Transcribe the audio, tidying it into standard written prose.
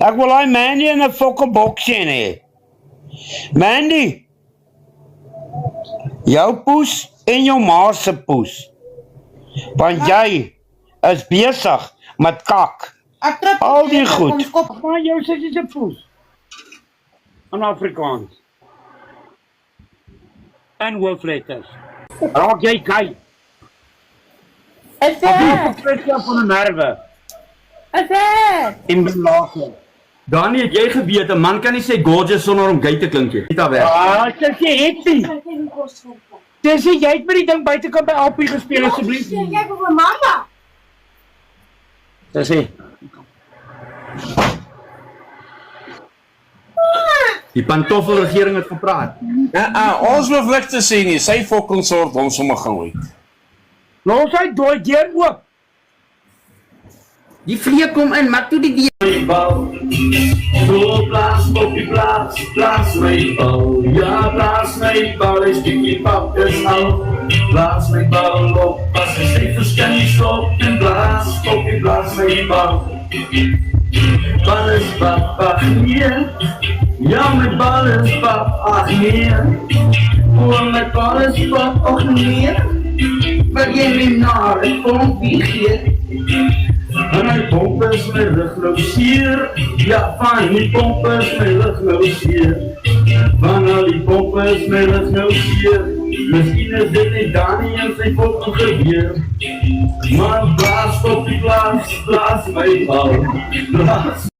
Ek wil hy Mandy in 'n fucking boks hê. Mandy, jou poes en jou ma se poes. Want jy is besig met kak. Ek trap Al die goed. ons kop. Maar jou sussie se poes. In Afrikaans. En hoofletters. Raak jy kyk. Is Of jy dit? vertrek van 'n nerve. Is dit? En belaglik. Dani, het jy geweet, 'n man kan nie sê gorgeous sonder om gay te klink nie. Dit daar weg. Sussie het nie. Sussie, jy het met die ding buitekant by Alpie gespeel asseblief. Kyk op my mamma. Sussie. Die pantoffelregering het gepraat. Ons hoef niks te sê nie, sy fucking sort ons sommer gou uit. Los hy dooi deur oop. Die vleek kom in, maak toe die deur. So blaas, poppie blaas, blaas my bal. Ja, blaas my bal, is die pap is al. Blaas my bal op, as jy sê verskan jy stop. En blaas, poppie blaas my bal. Bal is pap, ach nee. Ja, my bal is pap, ach nee. Oh, my bal is pap, ach nee. Wat jy my naar, ek kom wie gee. En hy pomp is my rug nou seer. Ja, van die pomp is my rug nou seer. Van al die pomp is my rug nou seer. Miskien is dit nie Dani en sy pomp geweer. Maar blaas op die blaas, blaas my bal. Blaas